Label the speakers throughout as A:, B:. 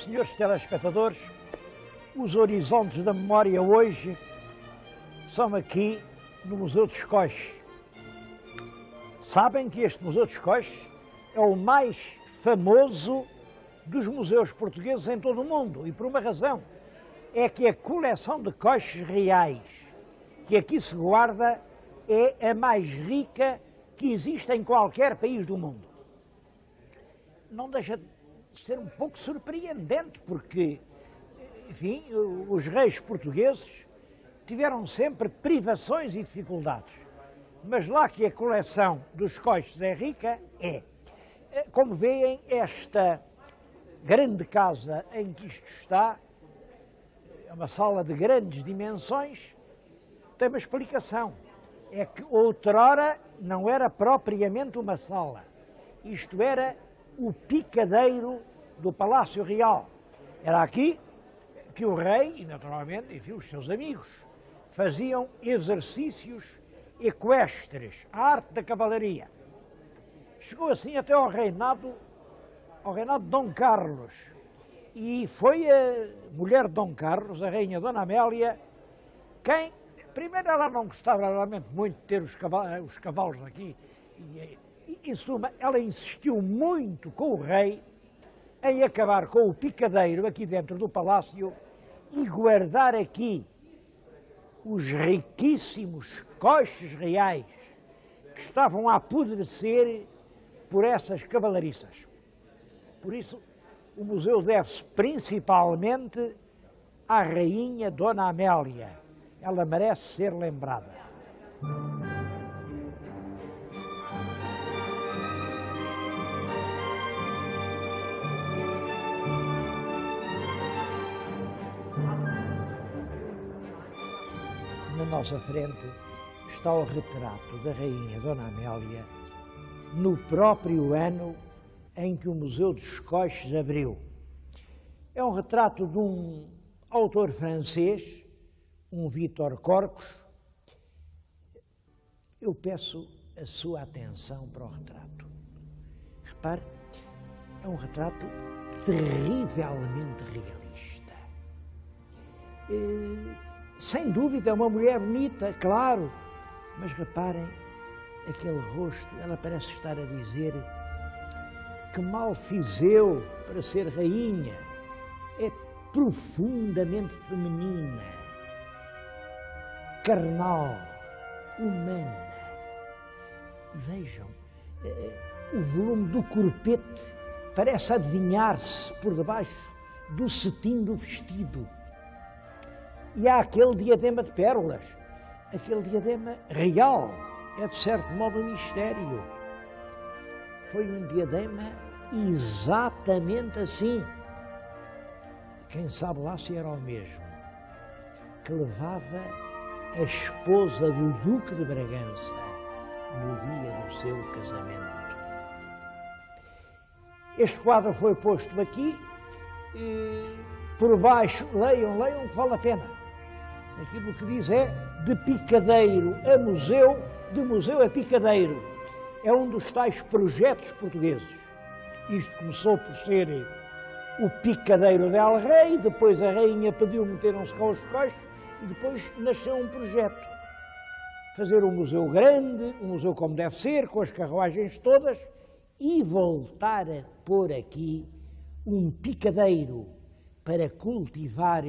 A: senhores telespectadores, os horizontes da memória hoje são aqui no Museu dos Coches. Sabem que este Museu dos Coches é o mais famoso dos museus portugueses em todo o mundo, e por uma razão, é que a coleção de coches reais que aqui se guarda é a mais rica que existe em qualquer país do mundo. Não deixa de ser um pouco surpreendente, porque, enfim, os reis portugueses tiveram sempre privações e dificuldades, mas lá que a coleção dos coches é rica, é. Como veem, esta grande casa em que isto está, é uma sala de grandes dimensões, tem uma explicação. É que outrora não era propriamente uma sala. Isto era o picadeiro do Palácio Real. Era aqui que o rei, e naturalmente, enfim, os seus amigos, faziam exercícios equestres, a arte da cavalaria. Chegou assim até ao reinado de Dom Carlos. E foi a mulher de Dom Carlos, a rainha Dona Amélia, quem, primeiro ela não gostava realmente muito de ter os cavalos aqui, e em suma, ela insistiu muito com o rei em acabar com o picadeiro aqui dentro do palácio e guardar aqui os riquíssimos coches reais que estavam a apodrecer por essas cavalariças. Por isso, o museu deve-se principalmente à rainha Dona Amélia. Ela merece ser lembrada. Na nossa frente está o retrato da rainha Dona Amélia no próprio ano em que o Museu dos Coches abriu. É um retrato de um autor francês, um Victor Corcos. Eu peço a sua atenção para o retrato. Repare, é um retrato terrivelmente realista. Sem dúvida, é uma mulher bonita, claro, mas reparem, aquele rosto, ela parece estar a dizer: que mal fiz eu para ser rainha? É profundamente feminina, carnal, humana. Vejam, o volume do corpete parece adivinhar-se por debaixo do cetim do vestido. E há aquele diadema de pérolas, aquele diadema real, é de certo modo um mistério. Foi um diadema exatamente assim. Quem sabe lá se era o mesmo que levava a esposa do Duque de Bragança no dia do seu casamento. Este quadro foi posto aqui, e por baixo, leiam, que vale a pena. Aquilo que diz é: de picadeiro a museu, de museu a picadeiro. É um dos tais projetos portugueses. Isto começou por ser o picadeiro de El Rei, depois a rainha pediu, meteram-se cá os coches, e depois nasceu um projeto. Fazer um museu grande, um museu como deve ser, com as carruagens todas, e voltar a pôr aqui um picadeiro para cultivar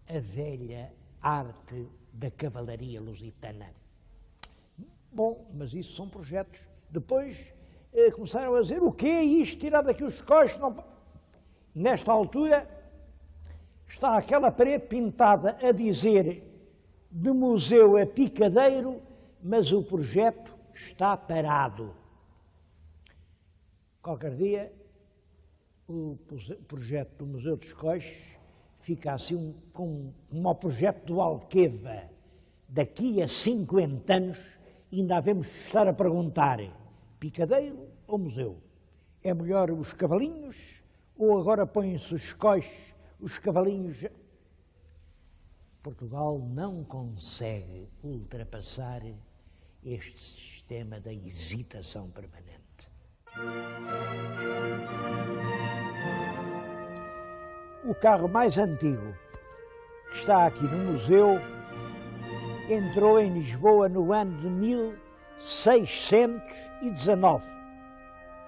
A: a velha arte da cavalaria lusitana. Bom, mas isso são projetos. Depois começaram a dizer: o que é isto? Tirar daqui os coches? Não... Nesta altura está aquela parede pintada a dizer de museu a picadeiro, mas o projeto está parado. Qualquer dia o projeto do Museu dos Coches fica assim como o projeto do Alqueva. Daqui a 50 anos ainda havemos de estar a perguntar: picadeiro ou museu? É melhor os cavalinhos ou agora põem-se os coches, os cavalinhos? Portugal não consegue ultrapassar este sistema da hesitação permanente. O carro mais antigo, que está aqui no museu, entrou em Lisboa no ano de 1619.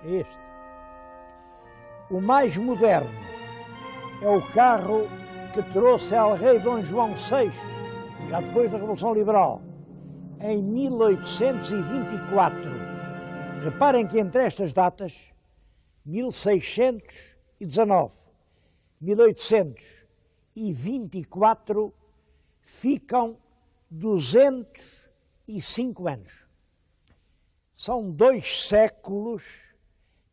A: É este. O mais moderno é o carro que trouxe ao rei Dom João VI, já depois da Revolução Liberal, em 1824. Reparem que entre estas datas, 1619, 1824, ficam 205 anos. São 2 séculos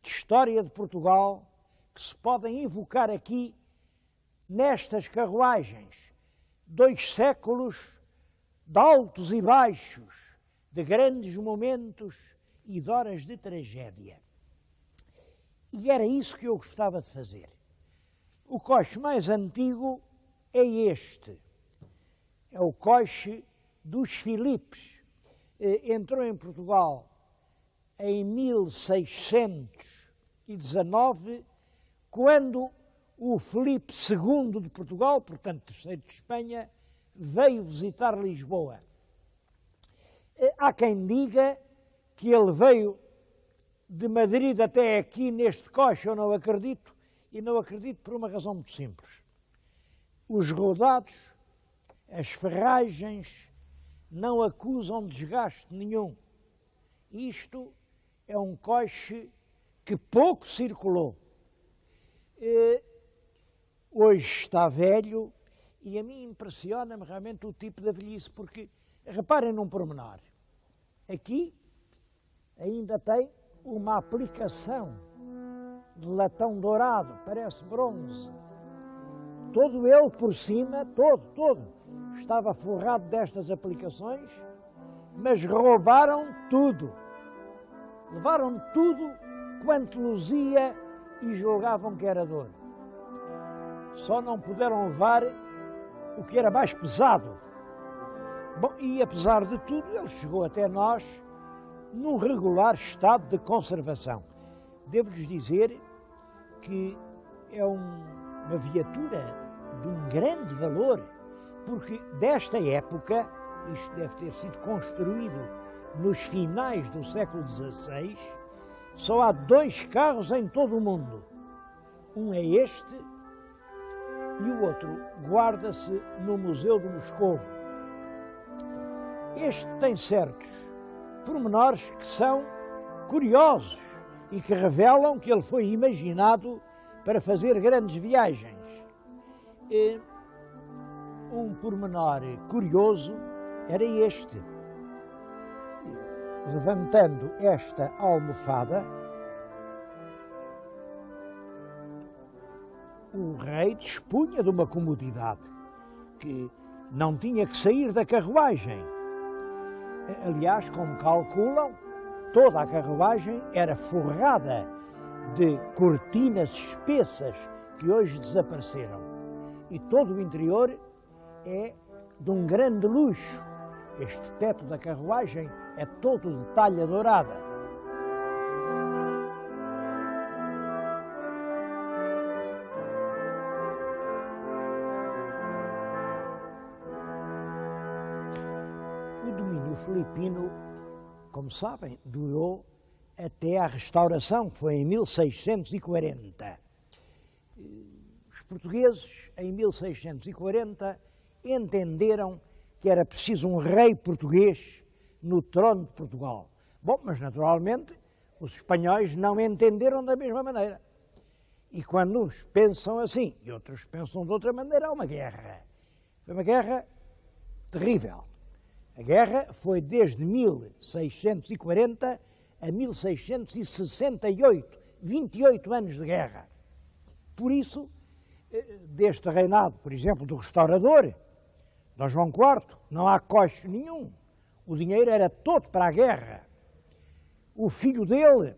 A: de história de Portugal que se podem evocar aqui nestas carruagens. 2 séculos de altos e baixos, de grandes momentos e de horas de tragédia. E era isso que eu gostava de fazer. O coche mais antigo é este. É o coche dos Filipes. Entrou em Portugal em 1619, quando o Filipe II de Portugal, portanto terceiro de Espanha, veio visitar Lisboa. Há quem diga que ele veio de Madrid até aqui neste coche. Eu não acredito, e não acredito por uma razão muito simples. Os rodados, as ferragens, não acusam desgaste nenhum. Isto é um coche que pouco circulou. Hoje está velho e a mim impressiona-me realmente o tipo de velhice, porque reparem num pormenor. Aqui ainda tem uma aplicação de latão dourado, parece bronze. Todo ele por cima, todo, estava forrado destas aplicações, mas roubaram tudo. Levaram tudo quanto luzia e julgavam que era de ouro. Só não puderam levar o que era mais pesado. Bom, e apesar de tudo, ele chegou até nós num regular estado de conservação. Devo-lhes dizer que é uma viatura de um grande valor, porque desta época, isto deve ter sido construído nos finais do século XVI, só há 2 carros em todo o mundo. Um é este e o outro guarda-se no Museu de Moscovo. Este tem certos pormenores que são curiosos e que revelam que ele foi imaginado para fazer grandes viagens. Um pormenor curioso era este. Levantando esta almofada, o rei dispunha de uma comodidade, que não tinha que sair da carruagem. Aliás, como calculam, toda a carruagem era forrada de cortinas espessas que hoje desapareceram. E todo o interior é de um grande luxo. Este teto da carruagem é todo de talha dourada. O domínio filipino, como sabem, durou até à restauração, que foi em 1640. Os portugueses, em 1640, entenderam que era preciso um rei português no trono de Portugal. Bom, mas naturalmente os espanhóis não entenderam da mesma maneira. E quando uns pensam assim e outros pensam de outra maneira, há uma guerra. Foi uma guerra terrível. A guerra foi desde 1640 a 1668, 28 anos de guerra. Por isso, deste reinado, por exemplo, do restaurador, Dom João IV, não há coche nenhum. O dinheiro era todo para a guerra. O filho dele,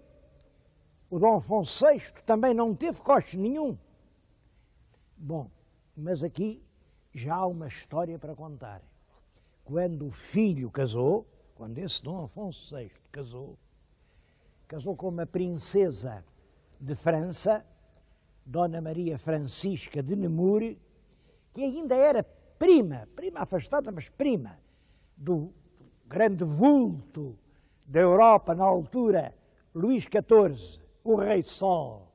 A: o Dom Afonso VI, também não teve coche nenhum. Bom, mas aqui já há uma história para contar. Quando o filho casou, quando esse Dom Afonso VI casou com uma princesa de França, Dona Maria Francisca de Nemur, que ainda era prima afastada, mas prima, do grande vulto da Europa na altura, Luís XIV, o Rei Sol.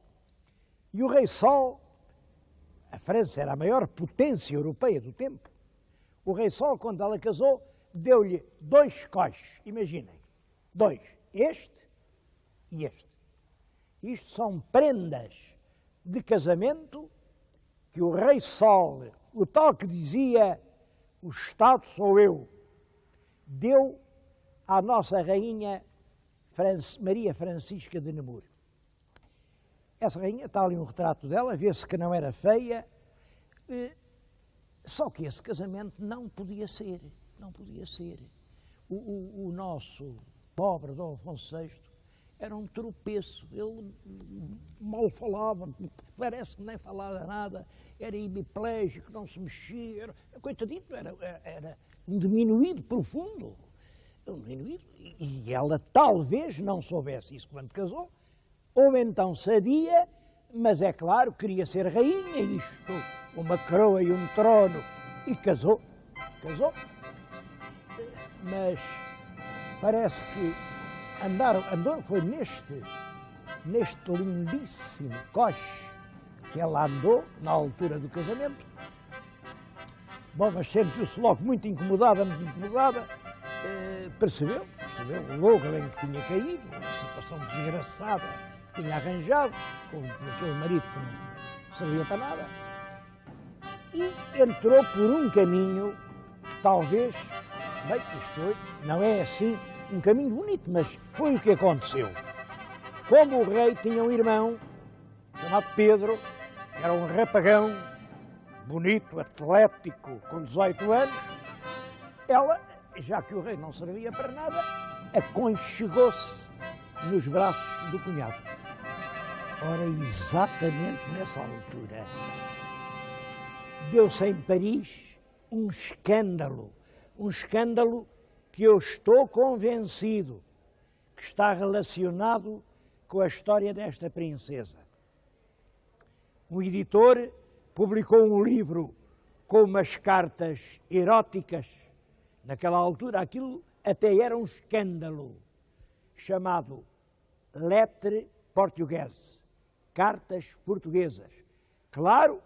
A: E o Rei Sol, a França era a maior potência europeia do tempo, o Rei Sol, quando ela casou, deu-lhe 2 coches, imaginem, 2, este e este. Isto são prendas de casamento que o Rei Sol, o tal que dizia, o Estado sou eu, deu à nossa rainha Maria Francisca de Nemur. Essa rainha, está ali um retrato dela, vê-se que não era feia, só que esse casamento não podia ser, não podia ser. O nosso pobre Dom Afonso VI era um tropeço, ele mal falava, parece que nem falava nada, era hemiplégico, não se mexia, coitadito, era um diminuído profundo, e ela talvez não soubesse isso quando casou, ou então sabia, mas é claro, queria ser rainha, isto, uma coroa e um trono, e casou, mas parece que andou, foi neste lindíssimo coche que ela andou na altura do casamento. Bom, mas sentiu-se logo muito incomodada, percebeu logo bem que tinha caído, uma situação desgraçada que tinha arranjado, com aquele marido que não servia para nada, e entrou por um caminho que talvez, bem, isto não é assim um caminho bonito, mas foi o que aconteceu. Como o rei tinha um irmão chamado Pedro, que era um rapagão, bonito, atlético, com 18 anos, ela, já que o rei não servia para nada, aconchegou-se nos braços do cunhado. Ora, exatamente nessa altura, deu-se em Paris um escândalo que eu estou convencido que está relacionado com a história desta princesa. Um editor publicou um livro com umas cartas eróticas. Naquela altura aquilo até era um escândalo, chamado Lettre Portuguese, Cartas Portuguesas. Claro,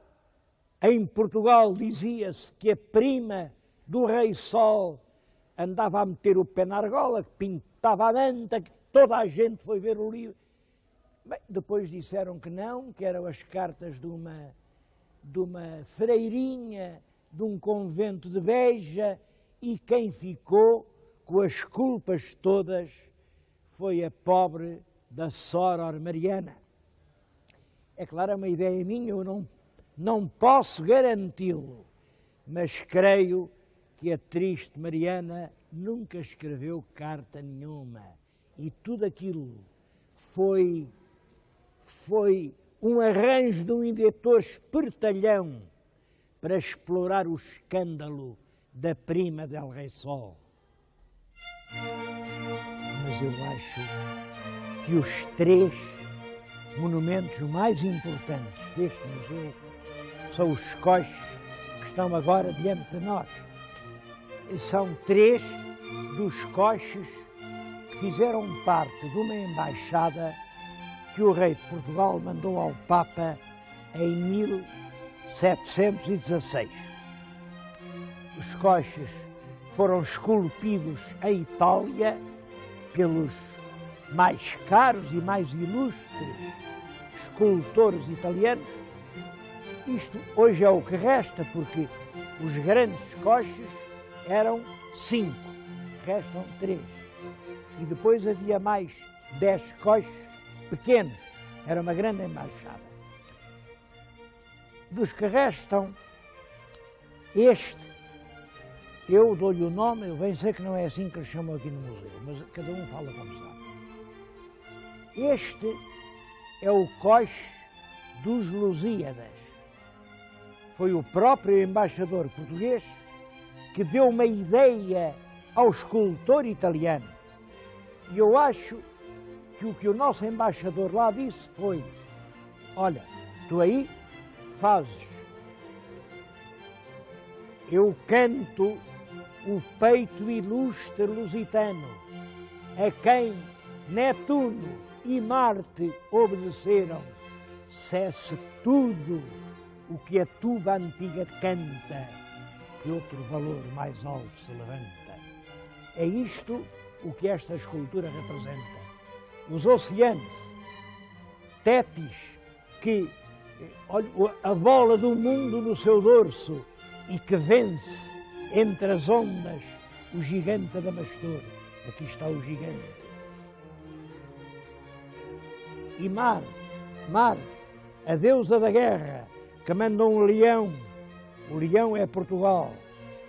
A: em Portugal dizia-se que a prima do Rei Sol andava a meter o pé na argola, que pintava a manta, que toda a gente foi ver o livro. Bem, depois disseram que não, que eram as cartas de uma freirinha de um convento de Beja, e quem ficou com as culpas todas foi a pobre da Soror Mariana. É claro, é uma ideia minha, eu não posso garanti-lo, mas creio que a triste Mariana nunca escreveu carta nenhuma, e tudo aquilo foi um arranjo de um editor espertalhão para explorar o escândalo da prima del Rei Sol. Mas eu acho que os 3 monumentos mais importantes deste museu são os coches que estão agora diante de nós. São 3 dos coches que fizeram parte de uma embaixada que o rei de Portugal mandou ao Papa em 1716. Os coches foram esculpidos em Itália pelos mais caros e mais ilustres escultores italianos. Isto hoje é o que resta, porque os grandes coches eram 5, restam 3. E depois havia mais 10 coches pequenos, era uma grande embaixada. Dos que restam, este, eu dou-lhe o nome, eu bem sei que não é assim que lhe chamam aqui no museu, mas cada um fala como sabe. Este é o coche dos Lusíadas. Foi o próprio embaixador português que deu uma ideia ao escultor italiano. E eu acho que o nosso embaixador lá disse foi: olha, Tu aí fazes. Eu canto o peito ilustre lusitano, a quem Netuno e Marte obedeceram. Cesse tudo o que a tuba antiga canta, que outro valor mais alto se levanta. É isto o que esta escultura representa. Os oceanos, Tétis, que olha, a bola do mundo no seu dorso e que vence entre as ondas o gigante Adamastor. Aqui está o gigante. E Marte, a deusa da guerra, que manda um leão. O leão é Portugal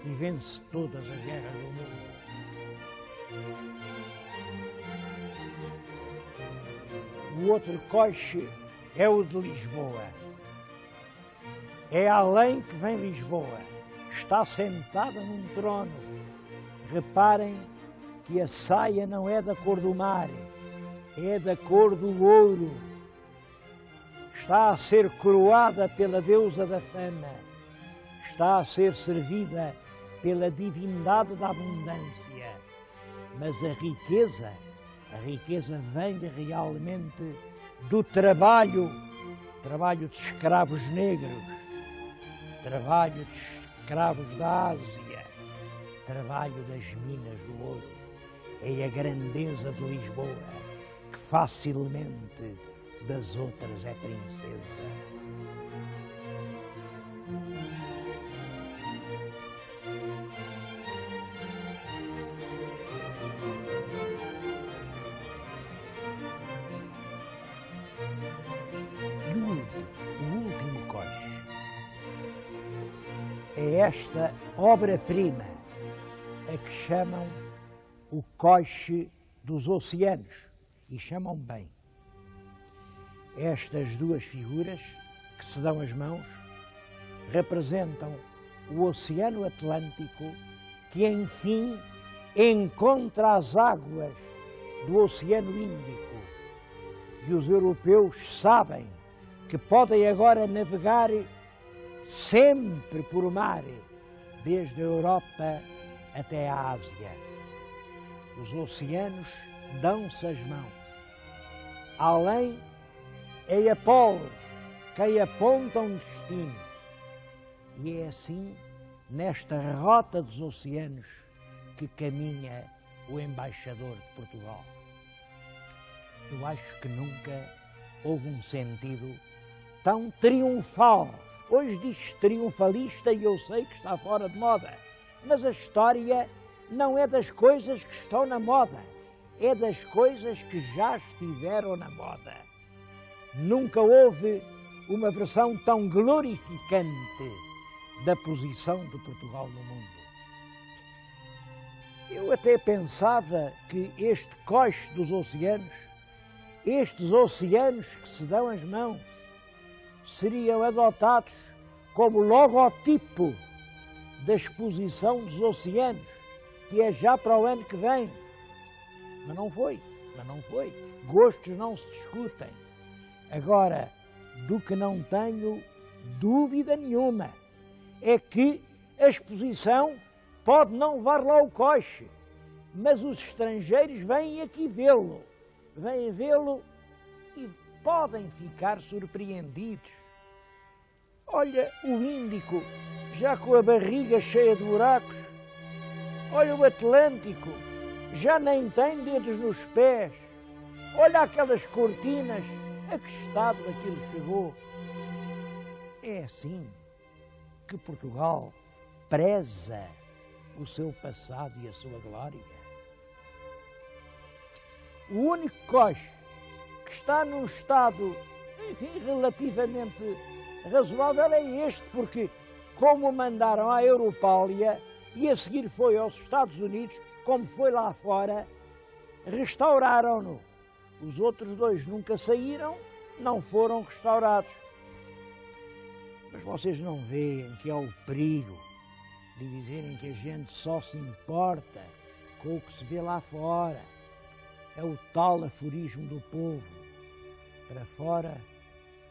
A: e vence todas as guerras do mundo. O outro coche é o de Lisboa. É além que vem Lisboa. Está sentada num trono. Reparem que a saia não é da cor do mar, é da cor do ouro. Está a ser coroada pela deusa da fama. Está a ser servida pela divindade da abundância. Mas a riqueza vem realmente do trabalho de escravos negros, trabalho de escravos da Ásia, trabalho das minas do ouro. É a grandeza de Lisboa, que facilmente das outras é princesa. O último coche é esta obra-prima, a que chamam o coche dos oceanos, e chamam bem. Estas duas figuras, que se dão as mãos, representam o Oceano Atlântico, que enfim encontra as águas do Oceano Índico. E os europeus sabem que podem agora navegar sempre por mar, desde a Europa até a Ásia. Os oceanos dão-se as mãos. Além é Apolo quem aponta um destino. E é assim, nesta rota dos oceanos, que caminha o embaixador de Portugal. Eu acho que nunca houve um sentido tão triunfal. Hoje diz triunfalista e eu sei que está fora de moda, mas a história não é das coisas que estão na moda, é das coisas que já estiveram na moda. Nunca houve uma versão tão glorificante da posição de Portugal no mundo. Eu até pensava que este coche dos oceanos, estes oceanos que se dão as mãos, seriam adotados como logotipo da exposição dos oceanos, que é já para o ano que vem. Mas não foi. Gostos não se discutem. Agora, do que não tenho dúvida nenhuma, é que a exposição pode não levar lá o coche, mas os estrangeiros vêm aqui vê-lo. Vêm vê-lo e podem ficar surpreendidos. Olha o Índico, já com a barriga cheia de buracos. Olha o Atlântico, já nem tem dedos nos pés. Olha aquelas cortinas, a que estado aquilo chegou. É assim que Portugal preza o seu passado e a sua glória. O único coche que está num estado, enfim, relativamente razoável é este, porque como o mandaram à Europália e a seguir foi aos Estados Unidos, como foi lá fora, restauraram-no. Os outros dois nunca saíram, não foram restaurados. Mas vocês não veem que há o perigo de dizerem que a gente só se importa com o que se vê lá fora. É o tal aforismo do povo. Para fora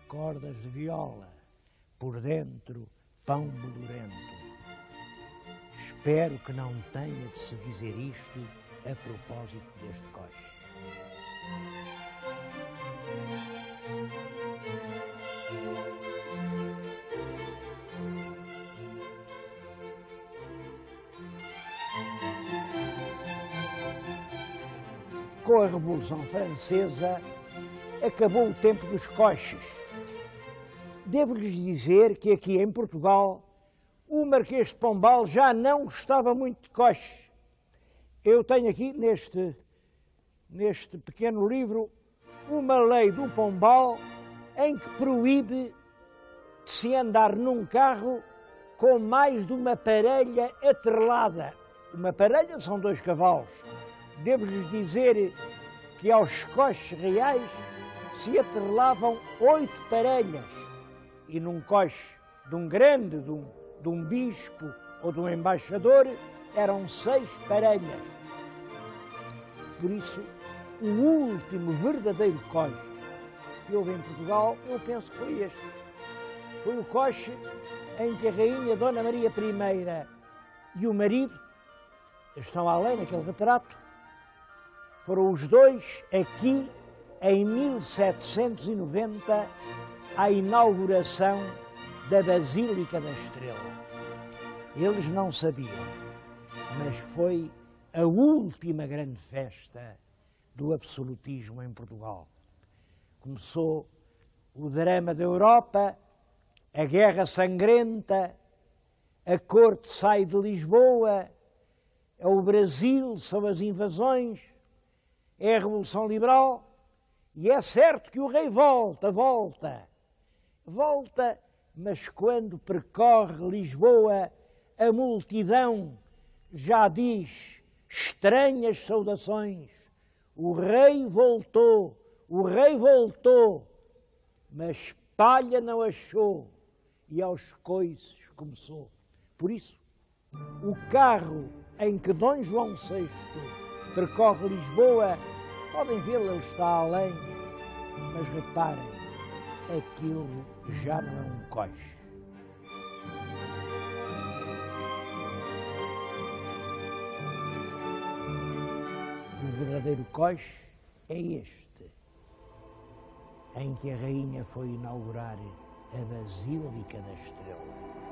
A: cordas de viola, por dentro pão bolorento. Espero que não tenha de se dizer isto a propósito deste coche. Com a Revolução Francesa, acabou o tempo dos coches. Devo-lhes dizer que aqui em Portugal, o Marquês de Pombal já não gostava muito de coches. Eu tenho aqui, neste pequeno livro, uma lei do Pombal em que proíbe de se andar num carro com mais de uma parelha atrelada. Uma parelha são 2 cavalos. Devo-lhes dizer que aos coches reais se atrelavam 8 parelhas e num coche de um grande, de um bispo ou de um embaixador, eram 6 parelhas. Por isso, o último verdadeiro coche que houve em Portugal, eu penso que foi este. Foi o coche em que a rainha Dona Maria I e o marido, estão além naquele retrato, foram os dois aqui em 1790 à inauguração da Basílica da Estrela. Eles não sabiam, mas foi a última grande festa do absolutismo em Portugal. Começou o drama da Europa, a guerra sangrenta, a corte sai de Lisboa, é o Brasil, são as invasões, é a Revolução Liberal, e é certo que o rei volta, mas quando percorre Lisboa, a multidão já diz estranhas saudações. O rei voltou, mas palha não achou e aos coices começou. Por isso, o carro em que Dom João VI percorre Lisboa, podem vê-lo, ele está além, mas reparem, aquilo já não é um coche. O verdadeiro coche é este, em que a rainha foi inaugurar a Basílica da Estrela.